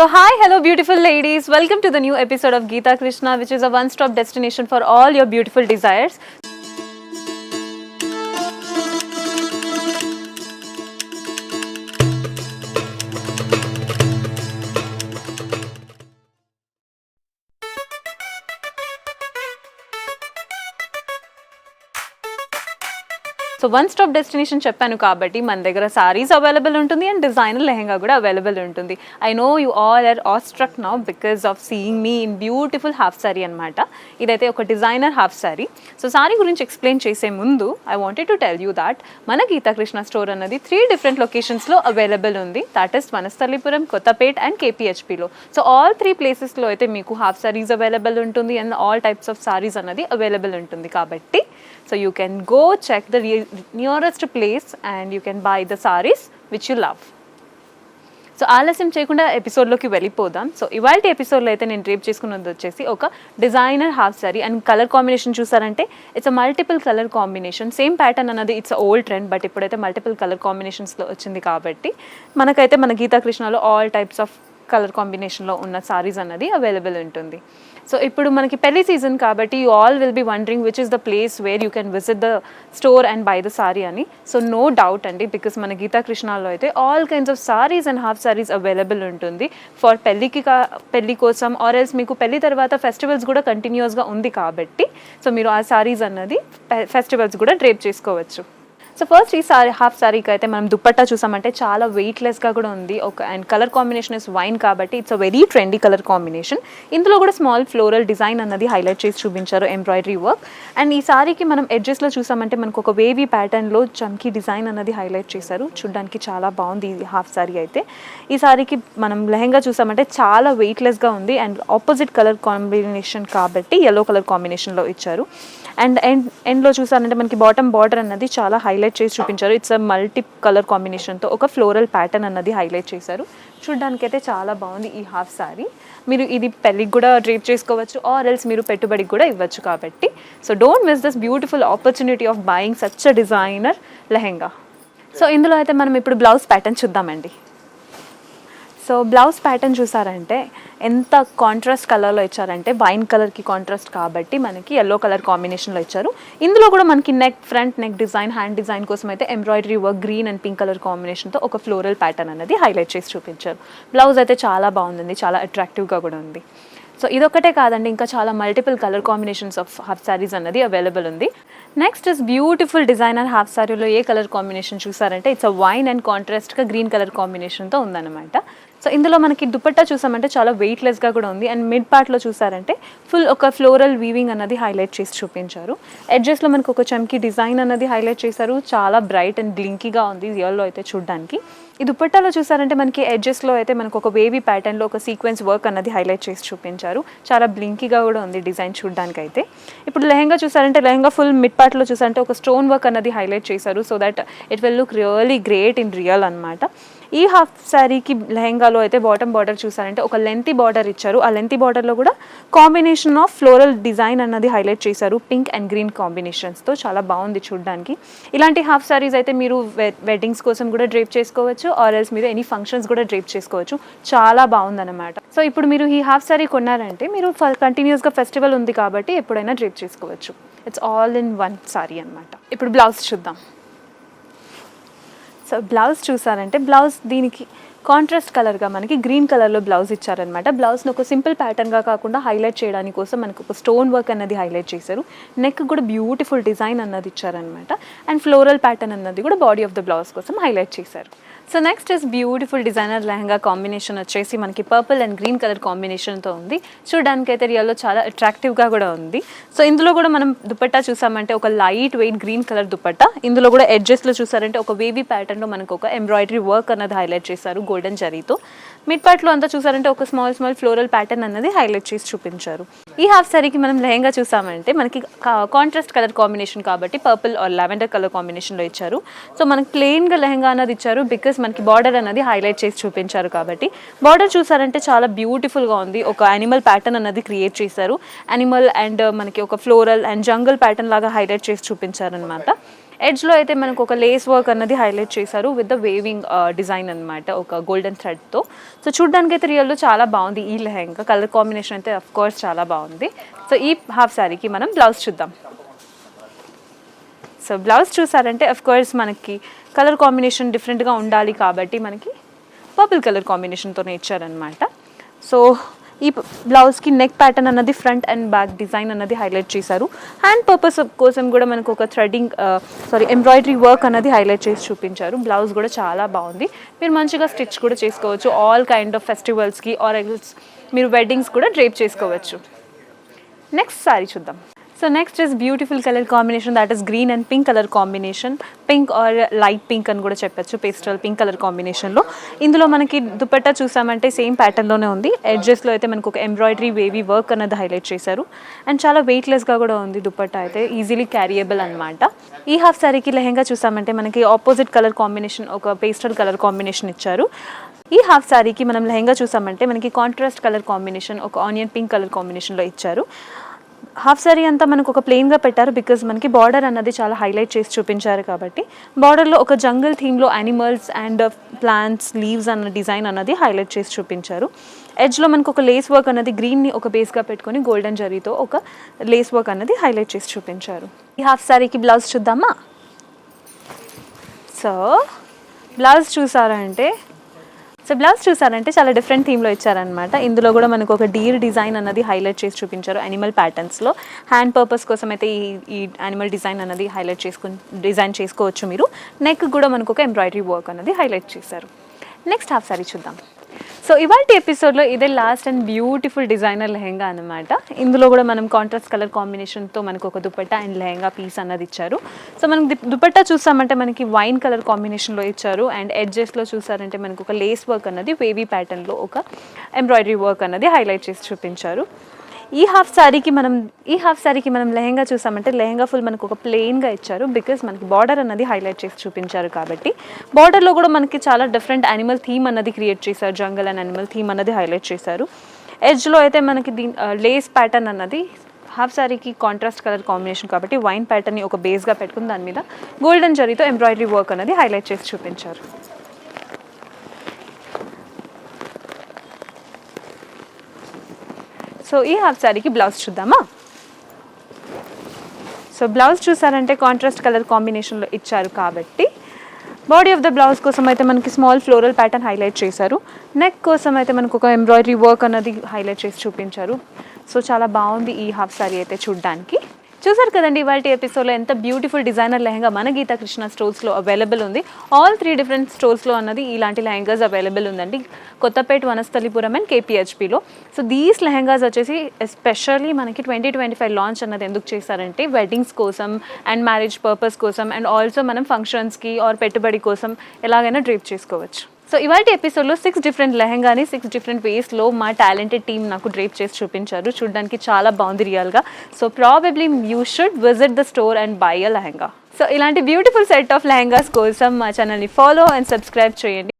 So hi, hello beautiful ladies. Welcome to the new episode of Geeta Krishna, which is a one-stop destination for all your beautiful desires. So one stop destination చెప్పాను కాబట్టి మన దగ్గర saris available ఉంటుంది and designer lehenga కూడా available ఉంటుంది. I know you all are awestruck now because of seeing me in beautiful half sari అనమాట. ఇదైతే ఒక designer half sari. So sari గురించి ఎక్స్ప్లెయిన్ చేసే ముందు I wanted to tell you that మన గీతా కృష్ణ స్టోర్ అన్నది 3 డిఫరెంట్ లొకేషన్స్లో అవైలబుల్ ఉంది. That is Vanasthalipuram, Kothapet and కేపీహెచ్పిలో. సో ఆల్ 3 ప్లేసెస్లో అయితే మీకు హాఫ్ సారీస్ అవైలబుల్ ఉంటుంది and all types of saris అన్నది అవైలబుల్ ఉంటుంది. కాబట్టి so you can go check the nearest place and you can buy the sarees which you love. So ఆలస్యం చేయకుండా ఎపిసోడ్లోకి వెళ్ళిపోదాం. సో ఇవాళ ఎపిసోడ్లో అయితే నేను డ్రేప్ చేసుకున్నది వచ్చేసి ఒక designer half sari and colour combination చూసారంటే it's a multiple colour combination. Same pattern అన్నది ఇట్స్ ఓల్డ్ ట్రెండ్, బట్ ఇప్పుడైతే మల్టిపుల్ కలర్ కాంబినేషన్స్లో వచ్చింది కాబట్టి మనకైతే మన గీతా కృష్ణలో ఆల్ టైప్స్ ఆఫ్ కలర్ కాంబినేషన్లో ఉన్న సారీస్ అన్నది అవైలబుల్ ఉంటుంది. సో ఇప్పుడు మనకి పెళ్లి సీజన్ కాబట్టి you all will be wondering which is the place where you can visit the store and by the sorry అని. సో నో డౌట్ అండి, బికాస్ మన గీతా కృష్ణలో అయితే all kinds of saris and half saris available ఉంటుంది ఫర్ పెళ్లి కోసం or else మీకు పెళ్లి తర్వాత ఫెస్టివల్స్ కూడా కంటిన్యూస్గా ఉంది కాబట్టి సో మీరు ఆ సారీస్ అన్నది ఫెస్టివల్స్ కూడా డ్రేప్ చేసుకోవచ్చు. సో ఫస్ట్ ఈ సారీ హాఫ్ సారీకి అయితే మనం దుప్పట్టా చూసామంటే చాలా వెయిట్లెస్గా కూడా ఉంది. And colour combination is wine కాబట్టి it's a very trendy colour combination. ఇందులో కూడా స్మాల్ ఫ్లోరల్ డిజైన్ అన్నది హైలైట్ చేసి చూపించారు, ఎంబ్రాయిడరీ వర్క్. అండ్ ఈ సారీకి మనం ఎడ్జెస్లో చూసామంటే మనకు ఒక వేవీ ప్యాటర్న్లో చమ్కీ డిజైన్ అన్నది హైలైట్ చేశారు. చూడడానికి చాలా బాగుంది ఈ హాఫ్ సారీ అయితే. ఈ సారీకి మనం లెహంగా చూసామంటే చాలా వెయిట్లెస్గా ఉంది అండ్ ఆపోజిట్ కలర్ కాంబినేషన్ కాబట్టి ఎల్లో కలర్ కాంబినేషన్లో ఇచ్చారు. అండ్ ఎండ్లో చూసారంటే మనకి బాటమ్ బార్డర్ అన్నది చాలా హైలైట్ చేసి చూపించారు. ఇట్స్ అ మల్టీ కలర్ కాంబినేషన్తో ఒక ఫ్లోరల్ ప్యాటర్న్ అన్నది హైలైట్ చేశారు. చూడడానికి అయితే చాలా బాగుంది ఈ హాఫ్ సారీ. మీరు ఇది పెళ్ళికి కూడా డ్రేప్ చేసుకోవచ్చు ఆర్ ఎల్స్ మీరు పెట్టుబడికి కూడా ఇవ్వచ్చు కాబట్టి so don't miss this beautiful opportunity of buying such a designer lehenga. So ఇందులో అయితే మనం ఇప్పుడు బ్లౌజ్ ప్యాటర్న్ చూద్దామండి. సో బ్లౌజ్ ప్యాటర్న్ చూసారంటే ఎంత కాంట్రాస్ట్ కలర్లో ఇచ్చారంటే వైన్ కలర్కి కాంట్రాస్ట్ కాబట్టి మనకి ఎల్లో కలర్ కాంబినేషన్లో ఇచ్చారు. ఇందులో కూడా మనకి front neck design, hand design కోసం అయితే embroidery work green and pink colour కాంబినేషన్తో ఒక ఫ్లోరల్ ప్యాటర్న్ అనేది హైలైట్ చేసి చూపించారు. బ్లౌజ్ అయితే చాలా బాగుంది, చాలా అట్రాక్టివ్గా కూడా ఉంది. సో ఇదొక్కటే కాదండి, ఇంకా చాలా multiple colour combinations of half saris అన్నది అవైలబుల్ ఉంది. Next is beautiful designer half సారీలో ఏ కలర్ కాంబినేషన్ చూసారంటే ఇట్స్ అ వైన్ అండ్ కాంట్రాస్ట్గా గ్రీన్ కలర్ కాంబినేషన్తో ఉందన్నమాట. సో ఇందులో మనకి దుపట్టా చూసామంటే చాలా వెయిట్లెస్గా కూడా ఉంది అండ్ మిడ్ పార్ట్లో చూసారంటే ఫుల్ ఒక ఫ్లోరల్ వీవింగ్ అన్నది హైలైట్ చేసి చూపించారు. ఎడ్జెస్లో మనకు ఒక చమ్కీ డిజైన్ అన్నది హైలైట్ చేశారు. చాలా బ్రైట్ అండ్ గ్లింకీగా ఉంది రియల్లో అయితే చూడడానికి. ఈ దుపట్టాలో చూసారంటే మనకి ఎడ్జెస్లో అయితే మనకు ఒక వేవీ ప్యాటర్న్లో ఒక సీక్వెన్స్ వర్క్ అన్నది హైలైట్ చేసి చూపించారు. చాలా బ్లింకీగా కూడా ఉంది డిజైన్ చూడడానికి అయితే. ఇప్పుడు లెహంగా చూసారంటే లెహంగా ఫుల్ మిడ్ పార్ట్లో చూసారంటే ఒక స్టోన్ వర్క్ అన్నది హైలైట్ చేశారు so that it will look really great in real అనమాట. ఈ హాఫ్ శారీకి లెహంగాలో అయితే బాటమ్ బార్డర్ చూసారంటే ఒక లెంతీ బార్డర్ ఇచ్చారు. ఆ లెంతీ బార్డర్లో కూడా కాంబినేషన్ ఆఫ్ ఫ్లోరల్ డిజైన్ అన్నది హైలైట్ చేశారు పింక్ అండ్ గ్రీన్ కాంబినేషన్స్తో. చాలా బాగుంది చూడడానికి. ఇలాంటి హాఫ్ శారీస్ అయితే మీరు వెడ్డింగ్స్ కోసం కూడా డ్రేప్ చేసుకోవచ్చు ఆర్ ఎల్స్ మీరు ఎనీ ఫంక్షన్స్ కూడా డ్రేప్ చేసుకోవచ్చు. చాలా బాగుందన్నమాట. సో ఇప్పుడు మీరు ఈ హాఫ్ శారీ కొన్నారంటే మీరు కంటిన్యూస్గా ఫెస్టివల్ ఉంది కాబట్టి ఎప్పుడైనా డ్రేప్ చేసుకోవచ్చు. It's all in one sorry అనమాట. ఇప్పుడు బ్లౌజ్ చూద్దాం. సో బ్లౌజ్ చూసారంటే బ్లౌజ్ దీనికి కాంట్రాస్ట్ కలర్గా మనకి గ్రీన్ కలర్లో బ్లౌజ్ ఇచ్చారనమాట. బ్లౌజ్ని ఒక సింపుల్ ప్యాటర్న్గా కాకుండా హైలైట్ చేయడానికి కోసం మనకు ఒక స్టోన్ వర్క్ అన్నది హైలైట్ చేశారు. నెక్ కూడా బ్యూటిఫుల్ డిజైన్ అన్నది ఇచ్చారనమాట అండ్ ఫ్లోరల్ ప్యాటర్న్ అన్నది కూడా బాడీ ఆఫ్ ద బ్లౌజ్ కోసం హైలైట్ చేశారు. So next is beautiful designer lehenga combination వచ్చేసి మనకి పర్పుల్ అండ్ గ్రీన్ కలర్ కాంబినేషన్తో ఉంది. చూడడానికి అయితే రియల్లో చాలా అట్రాక్టివ్గా కూడా ఉంది. సో ఇందులో కూడా మనం దుపట్టా చూసామంటే ఒక light weight green colour dupatta. ఇందులో కూడా ఎడ్జెస్లో చూసారంటే ఒక వేవీ ప్యాటర్న్లో మనకు ఒక ఎంబ్రాయిడరీ వర్క్ అన్నది హైలైట్ చేశారు గోల్డెన్ జరీతో. మిడ్ పార్ట్లో అంతా చూసారంటే ఒక స్మాల్ ఫ్లోరల్ ప్యాటర్న్ అన్నది హైలైట్ చేసి చూపించారు. ఈ హాఫ్ సారీకి మనం లెహంగా చూసామంటే మనకి కాంట్రాస్ట్ కలర్ కాంబినేషన్ కాబట్టి పర్పుల్ ఆర్ లావెండర్ కలర్ కాంబినేషన్లో ఇచ్చారు. సో మనకి ప్లెయిన్గా లెహంగా అన్నది ఇచ్చారు బికాస్ మనకి బార్డర్ అన్నది హైలైట్ చేసి చూపించారు కాబట్టి. బార్డర్ చూసారంటే చాలా బ్యూటిఫుల్గా ఉంది. ఒక యానిమల్ ప్యాటర్న్ అన్నది క్రియేట్ చేశారు. యానిమల్ అండ్ మనకి ఒక ఫ్లోరల్ అండ్ జంగల్ ప్యాటర్న్ లాగా హైలైట్ చేసి చూపించారు అనమాట. ఎడ్జ్లో అయితే మనకు ఒక లేస్ వర్క్ అన్నది హైలైట్ చేశారు విత్ ద వేవింగ్ డిజైన్ అనమాట, ఒక గోల్డెన్ థ్రెడ్తో. సో చూడ్డానికి అయితే రియల్లో చాలా బాగుంది ఈ లెహంగా. కలర్ కాంబినేషన్ అయితే అఫ్ కోర్స్ చాలా బాగుంది. సో ఈ హాఫ్ శారీకి మనం బ్లౌజ్ చూద్దాం. సో బ్లౌజ్ చూసారంటే అఫ్ కోర్స్ మనకి కలర్ కాంబినేషన్ డిఫరెంట్గా ఉండాలి కాబట్టి మనకి పర్పుల్ కలర్ కాంబినేషన్తోనే ఇచ్చారనమాట. సో ఈ బ్లౌజ్కి నెక్ ప్యాటర్న్ అన్నది ఫ్రంట్ అండ్ బ్యాక్ డిజైన్ అన్నది హైలైట్ చేశారు. హ్యాండ్ పర్పస్ కోసం కూడా మనకు ఒక థ్రెడ్డింగ్ ఎంబ్రాయిడరీ వర్క్ అన్నది హైలైట్ చేసి చూపించారు. బ్లౌజ్ కూడా చాలా బాగుంది. మీరు మంచిగా స్టిచ్ కూడా చేసుకోవచ్చు ఆల్ కైండ్ ఆఫ్ ఫెస్టివల్స్కి ఆర్ ఎల్స్ మీరు వెడ్డింగ్స్ కూడా డ్రేప్ చేసుకోవచ్చు. నెక్స్ట్ సారీ చూద్దాం. So next is beautiful colour combination, that is green and pink colour combination. Pink or light pink అని కూడా చెప్పచ్చు, పేస్టల్ పింక్ కలర్ కాంబినేషన్లో. ఇందులో మనకి దుపట్టా చూసామంటే సేమ్ ప్యాటర్న్లోనే ఉంది. ఎడ్జెస్లో అయితే మనకు ఒక ఎంబ్రాయిడరీ వేవీ వర్క్ అన్నది హైలైట్ చేశారు. అండ్ చాలా వెయిట్లెస్గా కూడా ఉంది దుపట్టా అయితే, ఈజీలీ క్యారియబుల్ అనమాట. ఈ హాఫ్ శారీకి లెహంగా చూసామంటే మనకి ఆపోజిట్ కలర్ కాంబినేషన్, ఒక పేస్టల్ కలర్ కాంబినేషన్ ఇచ్చారు. ఈ హాఫ్ శారీకి మనం లెహంగా చూసామంటే మనకి కాంట్రాస్ట్ కలర్ కాంబినేషన్, ఒక ఆనియన్ పింక్ కలర్ కాంబినేషన్లో ఇచ్చారు. హాఫ్ శారీ అంతా మనకు ఒక ప్లెయిన్గా పెట్టారు బికాజ్ మనకి బార్డర్ అన్నది చాలా హైలైట్ చేసి చూపించారు కాబట్టి. బార్డర్లో ఒక జంగల్ థీమ్లో యానిమల్స్ అండ్ ప్లాంట్స్, లీవ్స్ అన్న డిజైన్ అన్నది హైలైట్ చేసి చూపించారు. ఎడ్జ్లో మనకు ఒక లేస్ వర్క్ అన్నది గ్రీన్ని ఒక బేస్గా పెట్టుకొని గోల్డెన్ జరీతో ఒక లేస్ వర్క్ అన్నది హైలైట్ చేసి చూపించారు. ఈ హాఫ్ శారీకి బ్లౌజ్ చూద్దామా. సో బ్లౌజ్ చూసారంటే చాలా డిఫరెంట్ థీమ్లో ఇచ్చారనమాట. ఇందులో కూడా మనకు ఒక డీర్ డిజైన్ అన్నది హైలైట్ చేసి చూపించారు యానిమల్ ప్యాటర్న్స్లో. హ్యాండ్ పర్పస్ కోసం అయితే ఈ యానిమల్ డిజైన్ అన్నది హైలైట్ డిజైన్ చేసుకోవచ్చు మీరు. నెక్ కూడా మనకు ఒక ఎంబ్రాయిడరీ వర్క్ అన్నది హైలైట్ చేశారు. నెక్స్ట్ హాఫ్ శారీ చూద్దాం. సో ఇవాళ ఎపిసోడ్లో ఇదే last and beautiful designer lehenga అనమాట. ఇందులో కూడా మనం కాంట్రాస్ట్ కలర్ కాంబినేషన్తో మనకు ఒక దుపట్టా అండ్ లెహంగా పీస్ అన్నది ఇచ్చారు. సో మనం దుపట్టా చూసామంటే మనకి వైన్ కలర్ కాంబినేషన్లో ఇచ్చారు. అండ్ ఎడ్జెస్లో చూసారంటే మనకు ఒక లేస్ వర్క్ అన్నది వేవీ ప్యాటర్న్లో ఒక ఎంబ్రాయిడరీ వర్క్ అన్నది హైలైట్ చేసి చూపించారు. ఈ హాఫ్ శారీకి మనం లెహంగా చూసామంటే లెహంగా ఫుల్ మనకు ఒక ప్లెయిన్గా ఇచ్చారు బికాస్ మనకి బార్డర్ అన్నది హైలైట్ చేసి చూపించారు కాబట్టి. బార్డర్లో కూడా మనకి చాలా డిఫరెంట్ యానిమల్ థీమ్ అన్నది క్రియేట్ చేశారు, జంగల్ అండ్ యానిమల్ థీమ్ అన్నది హైలైట్ చేశారు. ఎడ్జ్లో అయితే మనకి లేస్ ప్యాటర్న్ అన్నది హాఫ్ శారీకి కాంట్రాస్ట్ కలర్ కాంబినేషన్ కాబట్టి వైన్ ప్యాటర్న్ని ఒక బేస్గా పెట్టుకుని దాని మీద గోల్డెన్ జరీతో ఎంబ్రాయిడరీ వర్క్ అన్నది హైలైట్ చేసి చూపించారు. సో ఈ హాఫ్ శారీకి బ్లౌజ్ చూద్దామా. సో బ్లౌజ్ చూసారంటే కాంట్రాస్ట్ కలర్ కాంబినేషన్లో ఇచ్చారు కాబట్టి బాడీ ఆఫ్ ద బ్లౌజ్ కోసం అయితే మనకి స్మాల్ ఫ్లోరల్ ప్యాటర్న్ హైలైట్ చేశారు. నెక్ కోసం అయితే మనకు ఒక ఎంబ్రాయిడరీ వర్క్ అన్నది హైలైట్ చేసి చూపించారు. సో చాలా బాగుంది ఈ హాఫ్ శారీ అయితే చూడ్డానికి. చూసారు కదండి ఇవాళ ఎపిసోడ్లో ఎంత బ్యూటిఫుల్ డిజైనర్ లెహంగా మన గీతా కృష్ణ స్టోర్స్లో అవైలబుల్ ఉంది. ఆల్ 3 డిఫరెంట్ స్టోర్స్లో అన్నది ఇలాంటి లెహంగాస్ అవైలబుల్ ఉందండి, కొత్తపేట, వనస్థలిపురం అండ్ కేపీహెచ్పిలో. సో దీస్ లెహంగాస్ వచ్చేసి ఎస్పెషల్లీ మనకి 2025 లాంచ్ అన్నది ఎందుకు చేశారంటే వెడ్డింగ్స్ కోసం అండ్ మ్యారేజ్ పర్పస్ కోసం అండ్ ఆల్సో మనం ఫంక్షన్స్కి ఆర్ పెట్టుబడి కోసం ఎలాగైనా డ్రేప్ చేసుకోవచ్చు. సో ఇవాళ ఎపిసోడ్లో 6 డిఫరెంట్ లెహంగాని 6 డిఫరెంట్ వేస్లో మా టాలెంటెడ్ టీమ్ నాకు డ్రేప్ చేసి చూపించారు. చూడడానికి చాలా బాగుంది రియల్గా. So probably you should visit the store and by a lehenga. So ఇలాంటి బ్యూటిఫుల్ సెట్ ఆఫ్ లెహంగాస్ కోసం మా ఛానల్ని ఫాలో అండ్ సబ్స్క్రైబ్ చేయండి.